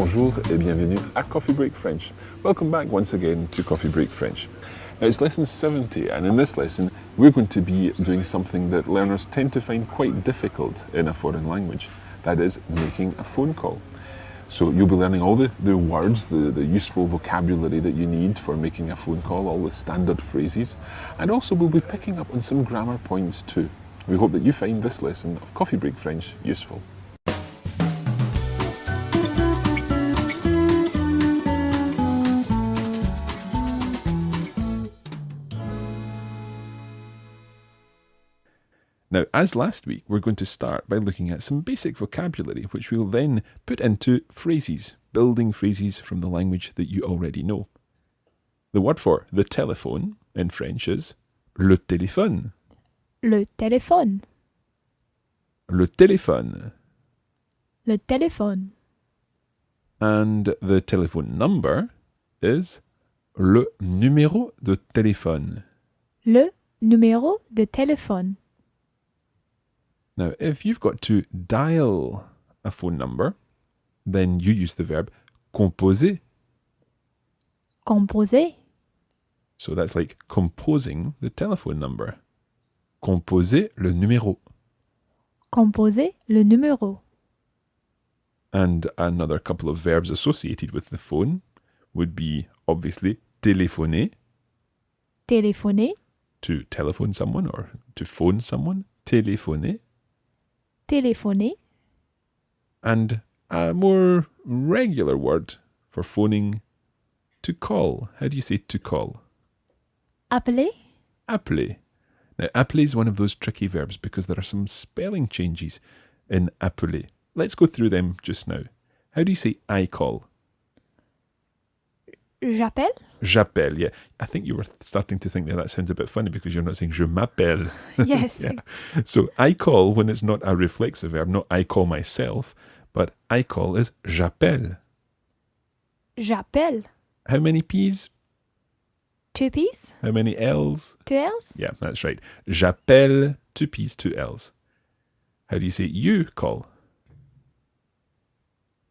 bonjour et bienvenue à Coffee Break French. Welcome back once again to Coffee Break French. Now it's lesson 70, and in this lesson we're going to be doing something that learners tend to find quite difficult in a foreign language. That is making a phone call. So you'll be learning all the words, the useful vocabulary that you need for making a phone call, all the standard phrases, and also we'll be picking up on some grammar points too. We hope that you find this lesson of Coffee Break French useful. Now, as last week, we're going to start by looking at some basic vocabulary, which we'll then put into phrases, building phrases from the language that you already know. The word for the telephone in French is le téléphone. Le téléphone. Le téléphone. Le téléphone. And the telephone number is le numéro de téléphone. Le numéro de téléphone. Now, if you've got to dial a phone number, then you use the verb composer. Composer. So that's like composing the telephone number. Composer le numéro. Composer le numéro. And another couple of verbs associated with the phone would be obviously téléphoner, Téléphoner. to telephone someone or to phone someone, téléphoner. Téléphoner. And a more regular word for phoning, to call. How do you say to call? Appeler. Appeler. Now, appeler is one of those tricky verbs because there are some spelling changes in appeler. Let's go through them just now. How do you say I call? J'appelle. J'appelle, yeah. I think you were starting to think that sounds a bit funny because you're not saying je m'appelle. Yes. Yeah. So I call when it's not a reflexive verb, not I call myself, but I call is j'appelle. J'appelle. How many P's? 2 P's. How many L's? 2 L's. Yeah, that's right. J'appelle, 2 P's, 2 L's. How do you say you call?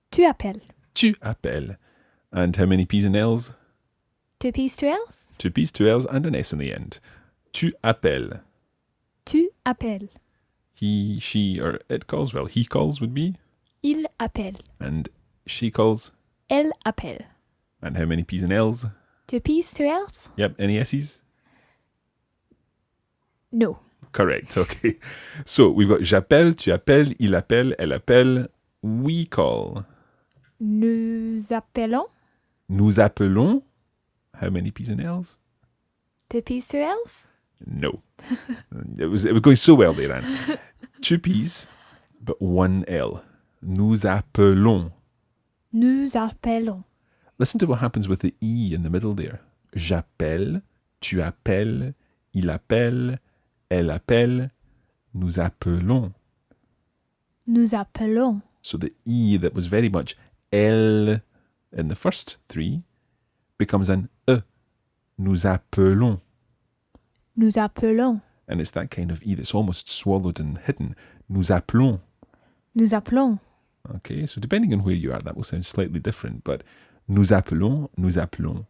Tu appelles. Tu appelles. And how many P's and L's? 2 P's, 2 L's. 2 P's, 2 L's, and an S in the end. Tu appelles. Tu appelles. He, she, or it calls. Well, he calls would be. Il appelle. And she calls. Elle appelle. And how many P's and L's? 2 P's, 2 L's. Yep, any S's? No. Correct, okay. So we've got j'appelle, tu appelles, il appelle, elle appelle, we call. Nous appelons. Nous appelons. How many P's and L's? 2 P's, 2 L's. No. It was going so well there, Anne. 2 P's, but 1 L. Nous appelons. Nous appelons. Listen to what happens with the E in the middle there. J'appelle, tu appelles, il appelle, elle appelle, nous appelons. Nous appelons. So the E that was very much L in the first 3 becomes an E. Nous appelons. Nous appelons. And it's that kind of E that's almost swallowed and hidden. Nous appelons. Nous appelons. Okay, so depending on where you are, that will sound slightly different, but nous appelons, nous appelons.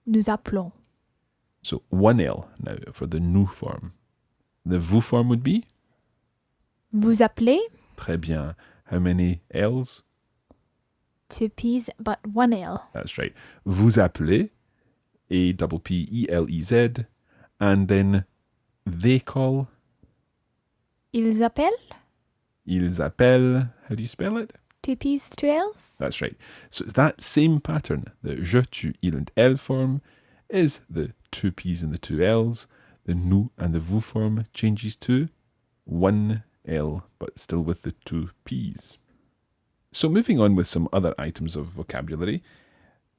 Nous appelons. So 1 L now for the nous form. The vous form would be? Vous appelez. Très bien. How many L's? 2 P's, but 1 L. That's right. Vous appelez, A-P-P-E-L-E-Z, and then they call. Ils appellent. Ils appellent. How do you spell it? 2 P's, 2 L's. That's right. So it's that same pattern. The je, tu, il, and elle form is the 2 P's and the 2 L's. The nous and the vous form changes to 1 L, but still with the 2 P's. So moving on with some other items of vocabulary,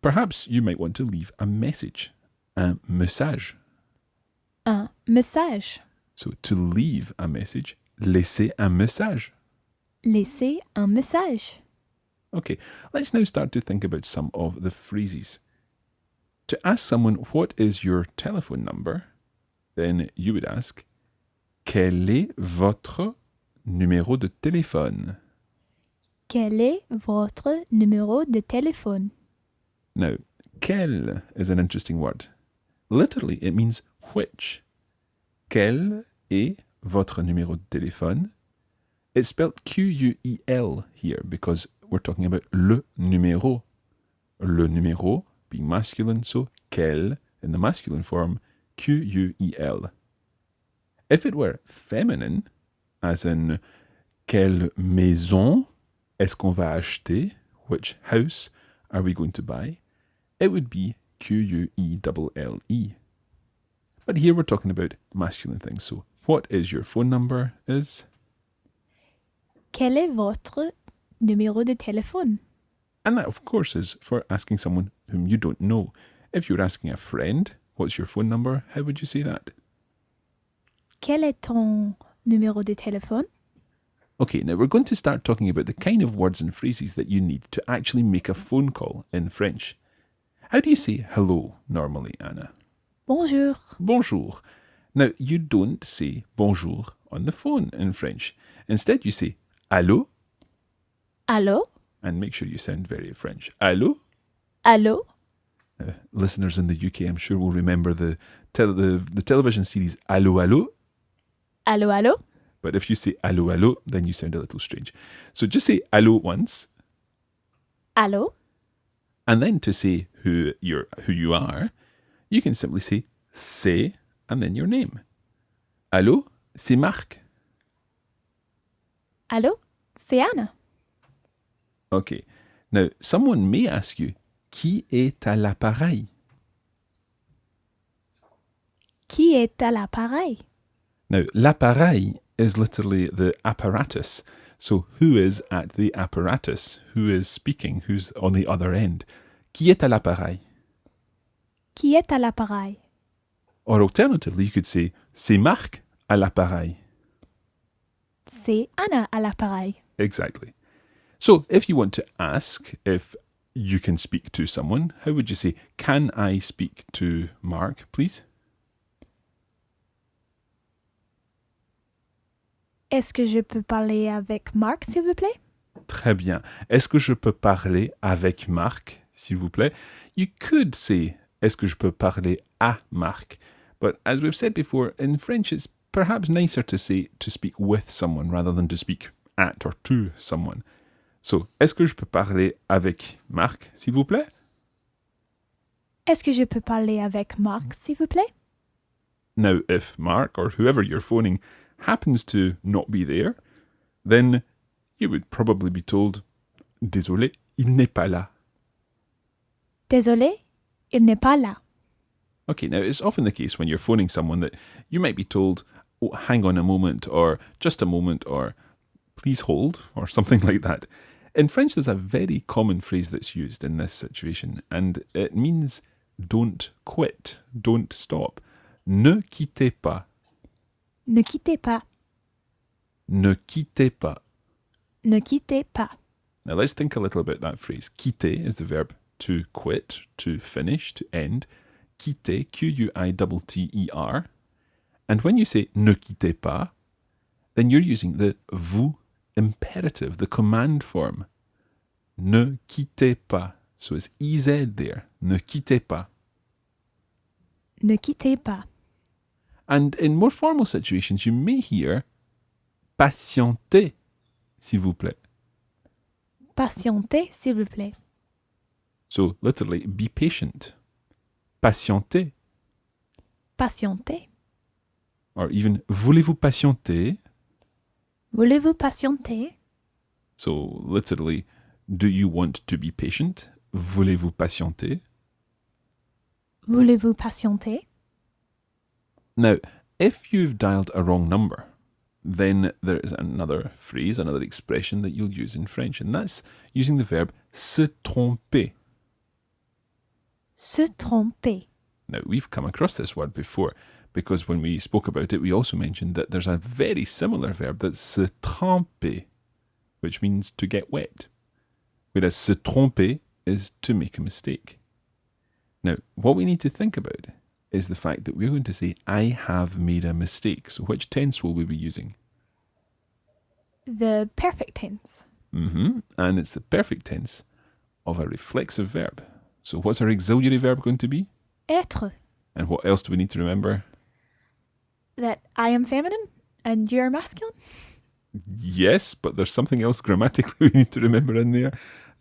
perhaps you might want to leave a message. Un message. Un message. So to leave a message, laisser un message. Laisser un message. Okay, let's now start to think about some of the phrases. To ask someone, what is your telephone number? Then you would ask, quel est votre numéro de téléphone? Quel est votre numéro de téléphone? Now, quel is an interesting word. Literally, it means which. Quel est votre numéro de téléphone? It's spelled Q-U-E-L here because we're talking about le numéro. Le numéro being masculine, so quel in the masculine form, Q-U-E-L. If it were feminine, as in quelle maison est-ce qu'on va acheter? Which house are we going to buy? It would be Q-U-E-L-L-E. But here we're talking about masculine things. So what is your phone number is? Quel est votre numéro de téléphone? And that, of course, is for asking someone whom you don't know. If you're asking a friend, what's your phone number? How would you say that? Quel est ton numéro de téléphone? Okay, now we're going to start talking about the kind of words and phrases that you need to actually make a phone call in French. How do you say hello normally, Anna? Bonjour. Bonjour. Now, you don't say bonjour on the phone in French. Instead, you say allô, Allô? and make sure you sound very French. Allô? Allô? Listeners in the UK, I'm sure, will remember the television series Allô Allô. Allô, allô? But if you say allô allô, then you sound a little strange. So just say allô once, Allô? and then to say who you are, you can simply say c'est and then your name. Allô, c'est Marc. Allô? C'est Anna. Okay. Now, someone may ask you, qui est à l'appareil? Qui est à l'appareil? Now, l'appareil is literally the apparatus. So, who is at the apparatus? Who is speaking? Who's on the other end? Qui est à l'appareil? Qui est à l'appareil? Or alternatively, you could say, c'est Marc à l'appareil. C'est Anna à l'appareil. Exactly. So, if you want to ask if you can speak to someone, how would you say, can I speak to Mark, please? Est-ce que je peux parler avec Marc, s'il vous plaît? Très bien. Est-ce que je peux parler avec Marc, s'il vous plaît? You could say, est-ce que je peux parler à Marc? But as we've said before, in French it's perhaps nicer to say to speak with someone rather than to speak at or to someone. So, est-ce que je peux parler avec Marc, s'il vous plaît? Est-ce que je peux parler avec Marc, s'il vous plaît? Now, if Mark or whoever you're phoning happens to not be there, then you would probably be told, désolé, il n'est pas là. Désolé, il n'est pas là. Okay, now it's often the case when you're phoning someone that you might be told, oh, hang on a moment, or just a moment, or please hold, or something like that. In French, there's a very common phrase that's used in this situation, and it means don't quit, don't stop. Ne quittez pas. Ne quittez pas. Ne quittez pas. Ne quittez pas. Now let's think a little about that phrase. Quitter is the verb to quit, to finish, to end. Quitter, Q-U-I-T-T-E-R. And when you say ne quittez pas, then you're using the vous imperative, the command form. Ne quittez pas. So it's EZ there. Ne quittez pas. Ne quittez pas. And in more formal situations, you may hear patientez, s'il vous plaît. Patientez, s'il vous plaît. So literally, be patient. Patientez. Patientez. Or even, voulez-vous patienter? Voulez-vous patienter? So literally, do you want to be patient? Voulez-vous patienter? Voulez-vous patienter? Now, if you've dialed a wrong number, then there is another phrase, another expression that you'll use in French, and that's using the verb se tromper. Se tromper. Now, we've come across this word before because when we spoke about it, we also mentioned that there's a very similar verb that's se tremper, which means to get wet, whereas se tromper is to make a mistake. Now, what we need to think about is the fact that we're going to say, I have made a mistake. So which tense will we be using? The perfect tense. And it's the perfect tense of a reflexive verb. So what's our auxiliary verb going to be? Être. And what else do we need to remember? That I am feminine and you're masculine. Yes, but there's something else grammatically we need to remember in there,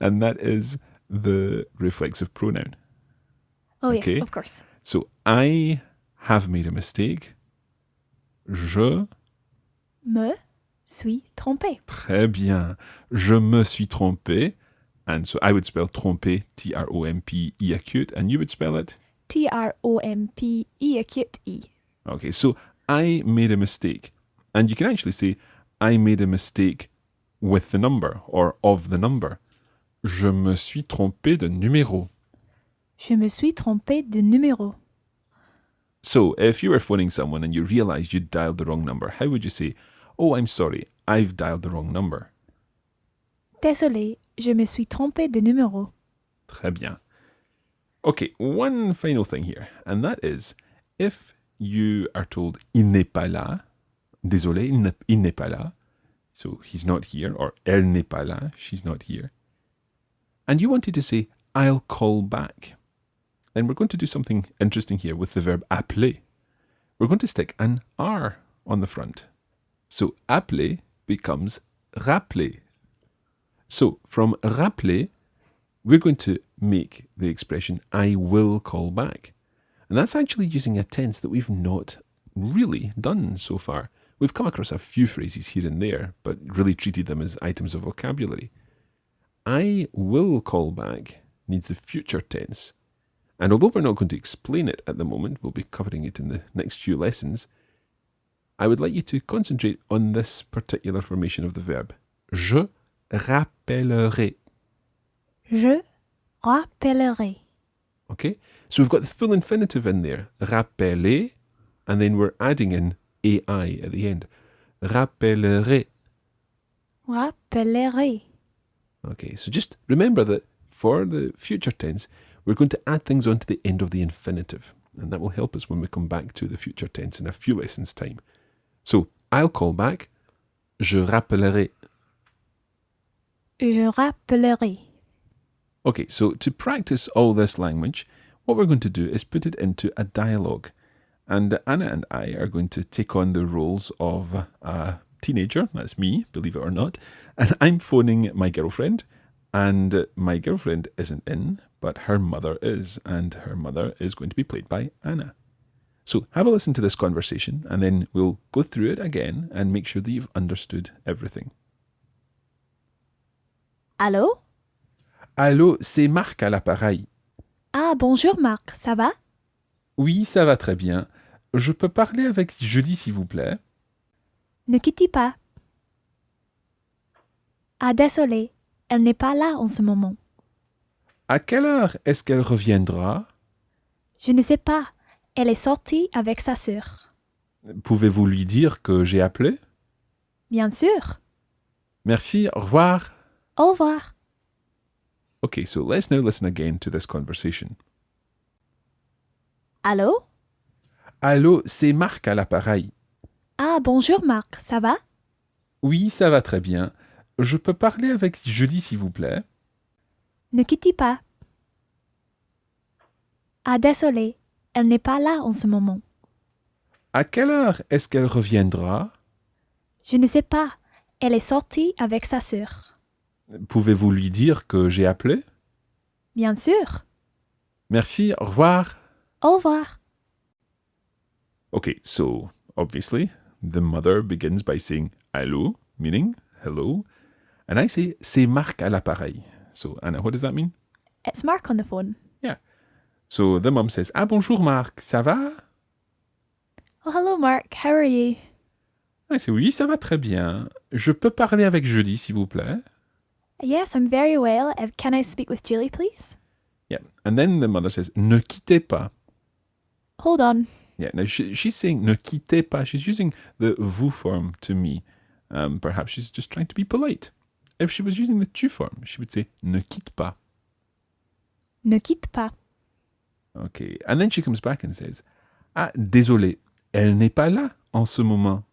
and that is the reflexive pronoun. Oh, Okay. yes, of course. So I have made a mistake. Je, Me suis trompé. très bien. Je me suis trompé. And so I would spell tromper, T-R-O-M-P-E acute, and you would spell it? T-R-O-M-P-E acute E. Okay, so I made a mistake. And you can actually say, I made a mistake with the number or of the number. Je me suis trompé de numéro. Je me suis trompé de numéro. So if you were phoning someone and you realized you'd dialed the wrong number, how would you say, oh, I'm sorry, I've dialed the wrong number? Désolé, je me suis trompé de numéro. Très bien. Okay, one final thing here, and that is, if you are told, il n'est pas là, désolé, il n'est pas là, so he's not here, or elle n'est pas là, she's not here, and you wanted to say, I'll call back, then we're going to do something interesting here with the verb appeler. We're going to stick an R on the front. So appeler becomes rappeler. So from rappeler, we're going to make the expression I will call back. And that's actually using a tense that we've not really done so far. We've come across a few phrases here and there, but really treated them as items of vocabulary. I will call back needs the future tense. And although we're not going to explain it at the moment, we'll be covering it in the next few lessons, I would like you to concentrate on this particular formation of the verb. Je rappellerai. Je rappellerai. Okay? So we've got the full infinitive in there. Rappeler, and then we're adding in AI at the end. Rappellerai. Rappellerai. Okay, so just remember that for the future tense, we're going to add things onto the end of the infinitive. And that will help us when we come back to the future tense in a few lessons' time. So, I'll call back. Je rappellerai. Je rappellerai. Okay, so to practice all this language, what we're going to do is put it into a dialogue. And Anna and I are going to take on the roles of a teenager, that's me, believe it or not, and I'm phoning my girlfriend, and my girlfriend isn't in, but her mother is, and her mother is going to be played by Anna. So have a listen to this conversation, and then we'll go through it again and make sure that you've understood everything. Allô? Allô, c'est Marc à l'appareil. Ah, bonjour Marc, ça va? Oui, ça va très bien. Je peux parler avec Julie, s'il vous plaît? Ne quittez pas. Ah, désolé, elle n'est pas là en ce moment. À quelle heure est-ce qu'elle reviendra? Je ne sais pas, elle est sortie avec sa sœur. Pouvez-vous lui dire que j'ai appelé? Bien sûr. Merci, au revoir. Au revoir. Okay, so let's now listen again to this conversation. Allô? Allô, c'est Marc à l'appareil. Ah, bonjour Marc, ça va? Oui, ça va très bien. Je peux parler avec Julie, s'il vous plaît? Ne quittez pas. Ah, désolé, elle n'est pas là en ce moment. À quelle heure est-ce qu'elle reviendra? Je ne sais pas, elle est sortie avec sa sœur. Pouvez-vous lui dire que j'ai appelé? Bien sûr. Merci, au revoir. Au revoir. Okay, so obviously the mother begins by saying allô, meaning hello, and I say c'est Marc à l'appareil. So Anna, what does that mean? It's Mark on the phone. Yeah. So the mum says, ah bonjour Marc, ça va? Oh, hello Mark, how are you? I say oui, ça va très bien. Je peux parler avec Julie, s'il vous plaît? Yes, I'm very well. Can I speak with Julie, please? Yeah. And then the mother says, ne quittez pas. Hold on. Yeah, now she's saying ne quittez pas. She's using the vous form to me. Perhaps she's just trying to be polite. If she was using the tu form, she would say ne quitte pas. Ne quitte pas. Okay. And then she comes back and says, ah, désolé, elle n'est pas là en ce moment.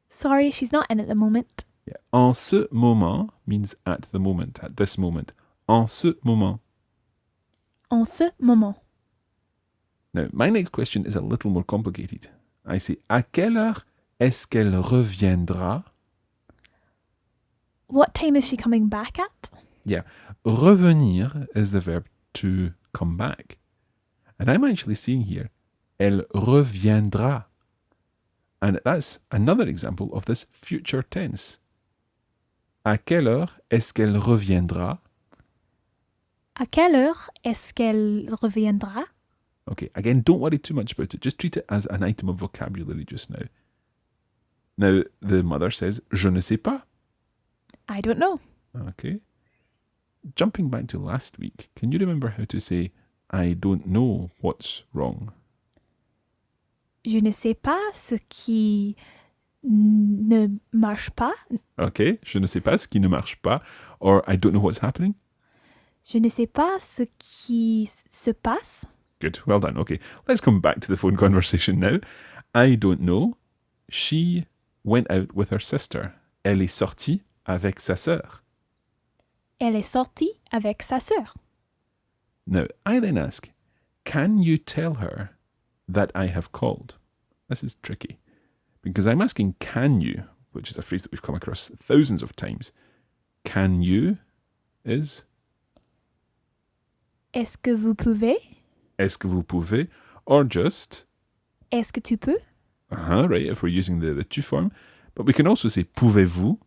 Sorry, she's not in at the moment. Yeah. En ce moment means at the moment, at this moment. En ce moment. En ce moment. Now, my next question is a little more complicated. I say, à quelle heure est-ce qu'elle reviendra? What time is she coming back at? Yeah, revenir is the verb to come back. And I'm actually seeing here, elle reviendra. And that's another example of this future tense. À quelle heure est-ce qu'elle reviendra? À quelle heure est-ce qu'elle reviendra? Okay, again, don't worry too much about it. Just treat it as an item of vocabulary just now. Now, the mother says, je ne sais pas. I don't know. Okay. Jumping back to last week, can you remember how to say, I don't know what's wrong? Je ne sais pas ce qui ne marche pas. Okay, je ne sais pas ce qui ne marche pas, or I don't know what's happening. Je ne sais pas ce qui se passe. Good, well done. Okay, let's come back to the phone conversation now. I don't know. She went out with her sister. Elle est sortie avec sa sœur. Elle est sortie avec sa sœur. Now, I then ask, can you tell her that I have called? This is tricky because I'm asking, can you, which is a phrase that we've come across thousands of times. Can you is? Est-ce que vous pouvez? Est-ce que vous pouvez? Or just, Est-ce que tu peux? right, if we're using the tu form. But we can also say pouvez-vous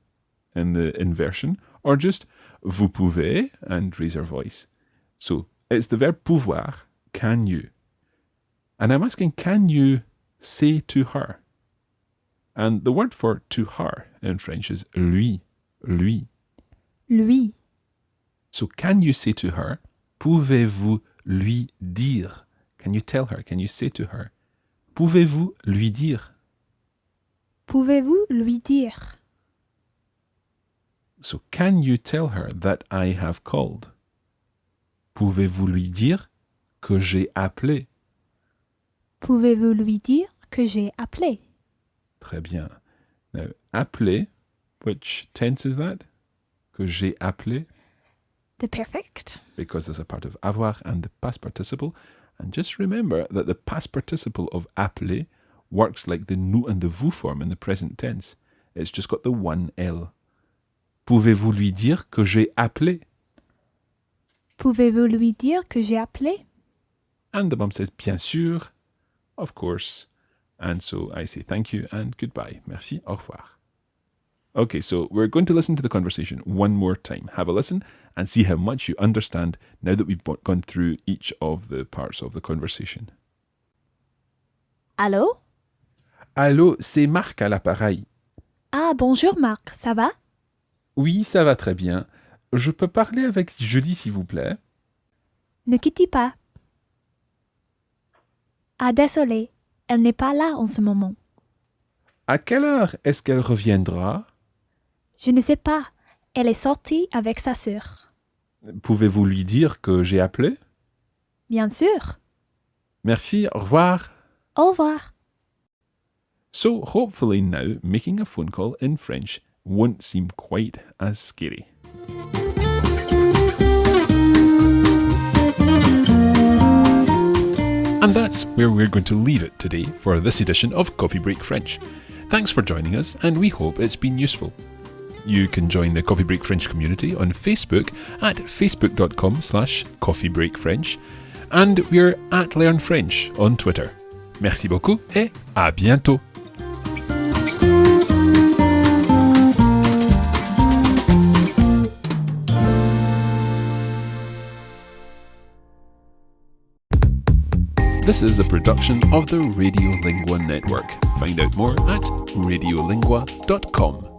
in the inversion, or just vous pouvez and raise our voice. So it's the verb pouvoir, can you? And I'm asking, can you say to her? And the word for to her in French is lui, lui. Lui. So can you say to her, pouvez-vous lui dire? Can you tell her? Can you say to her? Pouvez-vous lui dire? Pouvez-vous lui dire? So can you tell her that I have called? Pouvez-vous lui dire que j'ai appelé? Pouvez-vous lui dire que j'ai appelé? Très bien. Now, appeler, which tense is that? Que j'ai appelé? The perfect. Because there's a part of avoir and the past participle. And just remember that the past participle of appeler works like the nous and the vous form in the present tense. It's just got the one L. Pouvez-vous lui dire que j'ai appelé? Pouvez-vous lui dire que j'ai appelé? And the mum says, bien sûr, of course. And so I say thank you and goodbye. Merci, au revoir. Okay, so we're going to listen to the conversation one more time. Have a listen and see how much you understand now that we've gone through each of the parts of the conversation. Allô? Allô, c'est Marc à l'appareil. Ah, bonjour Marc, ça va? Oui, ça va très bien. Je peux parler avec Julie, s'il vous plaît? Ne quittez pas. Ah, désolé, elle n'est pas là en ce moment. À quelle heure est-ce qu'elle reviendra? Je ne sais pas. Elle est sortie avec sa sœur. Pouvez-vous lui dire que j'ai appelé? Bien sûr. Merci, au revoir. Au revoir. So hopefully now making a phone call in French won't seem quite as scary. And that's where we're going to leave it today for this edition of Coffee Break French. Thanks for joining us, and we hope it's been useful. You can join the Coffee Break French community on Facebook at facebook.com/coffeebreakfrench, and we're at Learn French on Twitter. Merci beaucoup et à bientôt. This is a production of the Radiolingua Network. Find out more at radiolingua.com.